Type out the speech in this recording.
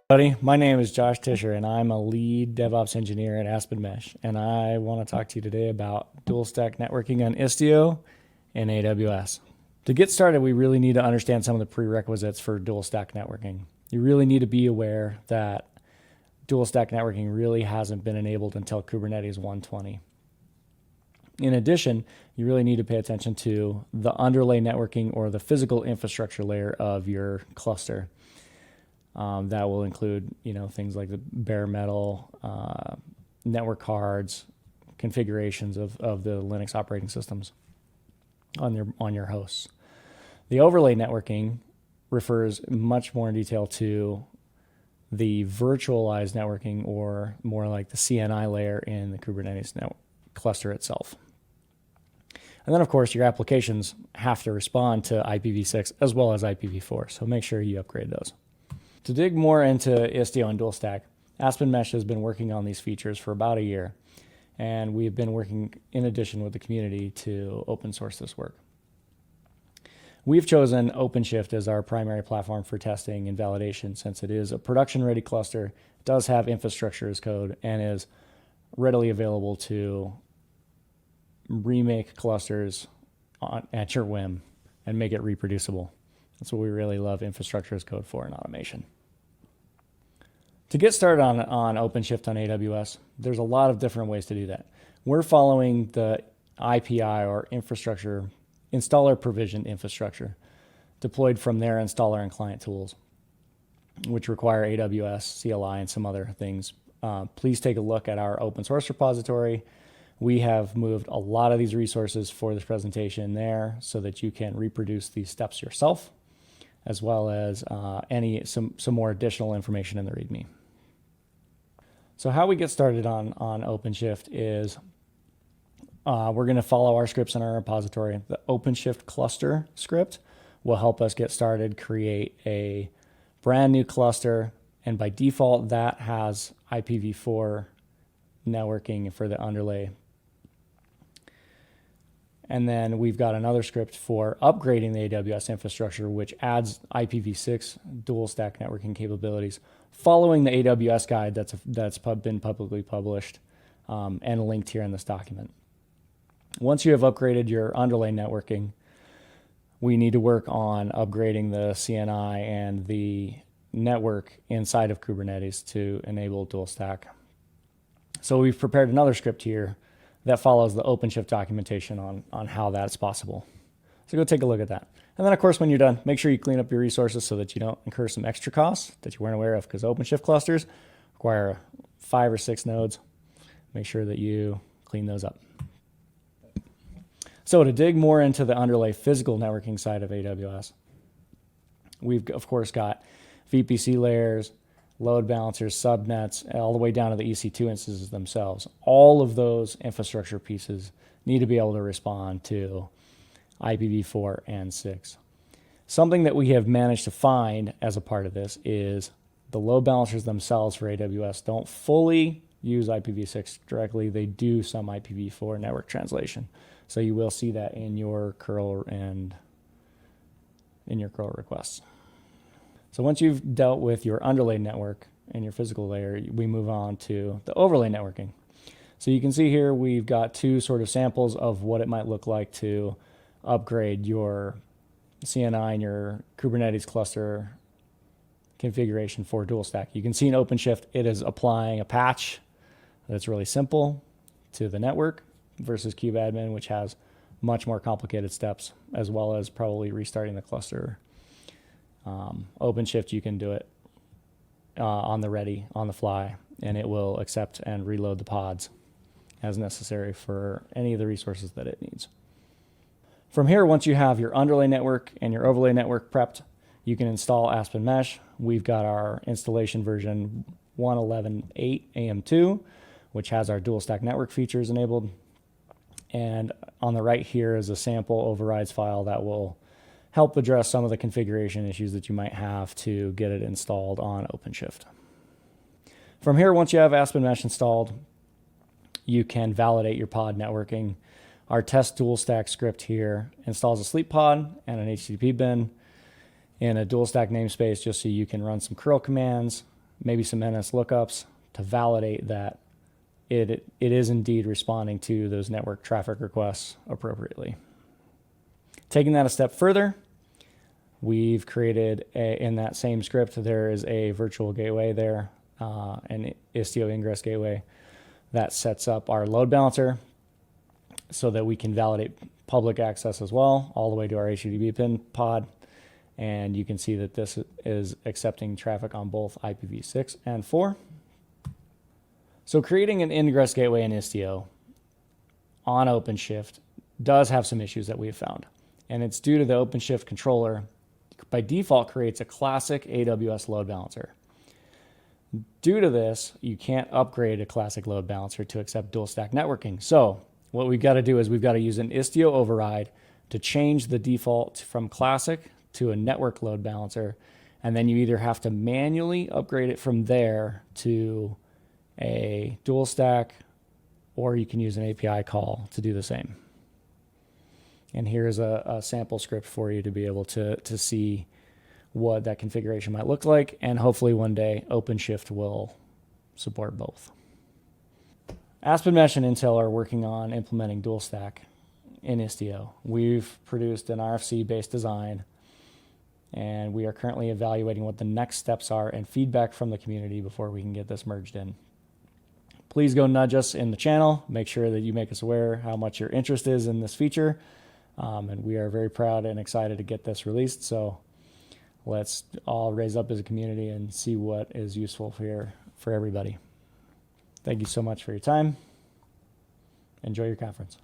Buddy, my name is Josh Tischer, and I'm a lead DevOps engineer at Aspen Mesh. And I want to talk to you today about dual stack networking on Istio and AWS. To get started, we really need to understand some of the prerequisites for dual stack networking. You really need to be aware that dual stack networking really hasn't been enabled until Kubernetes 120. In addition, you really need to pay attention to the underlay networking or the physical infrastructure layer of your cluster. That will include, things like the bare metal, network cards, configurations of the Linux operating systems on your hosts. The overlay networking refers much more in detail to the virtualized networking, or more like the CNI layer in the Kubernetes cluster itself. And then, of course, your applications have to respond to IPv6 as well as IPv4, so make sure you upgrade those. To dig more into Istio and dual stack, Aspen Mesh has been working on these features for about a year, and we've been working in addition with the community to open source this work. We've chosen Openshift as our primary platform for testing and validation, since it is a production-ready cluster, does have infrastructure as code, and is readily available to remake clusters at your whim and make it reproducible. That's what we really love infrastructure as code for in automation. To get started on Openshift on AWS, there's a lot of different ways to do that. We're following the IPI, or infrastructure installer provisioned infrastructure, deployed from their installer and client tools, which require AWS, CLI, and some other things. Please take a look at our open source repository. We have moved a lot of these resources for this presentation there so that you can reproduce these steps yourself, as well as some more additional information in the README. So how we get started on OpenShift is we're going to follow our scripts in our repository. The OpenShift cluster script will help us get started, create a brand new cluster, and by default that has IPv4 networking for the underlay. And then we've got another script for upgrading the AWS infrastructure, which adds IPv6 dual stack networking capabilities, following the AWS guide that's been publicly published and linked here in this document. Once you have upgraded your underlay networking, we need to work on upgrading the CNI and the network inside of Kubernetes to enable dual stack. So we've prepared another script here that follows the OpenShift documentation on how that's possible. So go take a look at that. And then, of course, when you're done, make sure you clean up your resources so that you don't incur some extra costs that you weren't aware of, because OpenShift clusters require 5 or 6 nodes. Make sure that you clean those up. So to dig more into the underlay physical networking side of AWS, we've, of course, got VPC layers, load balancers, subnets, all the way down to the EC2 instances themselves. All of those infrastructure pieces need to be able to respond to IPv4 and 6. Something that we have managed to find as a part of this is the load balancers themselves for AWS don't fully use IPv6 directly. They do some IPv4 network translation. So you will see that in your curl and in your curl requests. So once you've dealt with your underlay network and your physical layer, we move on to the overlay networking. So you can see here we've got 2 sort of samples of what it might look like to upgrade your CNI and your Kubernetes cluster configuration for dual stack. You can see in OpenShift it is applying a patch that's really simple to the network versus KubeAdmin, which has much more complicated steps, as well as probably restarting the cluster. OpenShift, you can do it on the fly, and it will accept and reload the pods as necessary for any of the resources that it needs. From here, once you have your underlay network and your overlay network prepped, you can install Aspen Mesh. We've got our installation version 1.11.8 AM2, which has our dual stack network features enabled. And on the right here is a sample overrides file that will help address some of the configuration issues that you might have to get it installed on OpenShift. From here, once you have Aspen Mesh installed, you can validate your pod networking. Our test dual stack script here installs a sleep pod and an HTTP bin in a dual stack namespace just so you can run some curl commands maybe some NS lookups to validate that it is indeed responding to those network traffic requests appropriately. Taking that a step further, we've created in that same script, there is a virtual gateway there, an Istio Ingress gateway that sets up our load balancer so that we can validate public access as well, all the way to our HTTP pin pod. And you can see that this is accepting traffic on both IPv6 and 4. So creating an Ingress gateway in Istio on OpenShift does have some issues that we have found. And it's due to the OpenShift controller, by default, creates a classic AWS load balancer. Due to this, you can't upgrade a classic load balancer to accept dual stack networking. So what we've got to do is we've got to use an Istio override to change the default from classic to a network load balancer. And then you either have to manually upgrade it from there to a dual stack, or you can use an API call to do the same. And here's a sample script for you to be able to see what that configuration might look like. And hopefully one day OpenShift will support both. Aspen Mesh and Intel are working on implementing dual stack in Istio. We've produced an RFC-based design, and we are currently evaluating what the next steps are and feedback from the community before we can get this merged in. Please go nudge us in the channel. Make sure that you make us aware how much your interest is in this feature. And we are very proud and excited to get this released. So let's all raise up as a community and see what is useful here for everybody. Thank you so much for your time. Enjoy your conference.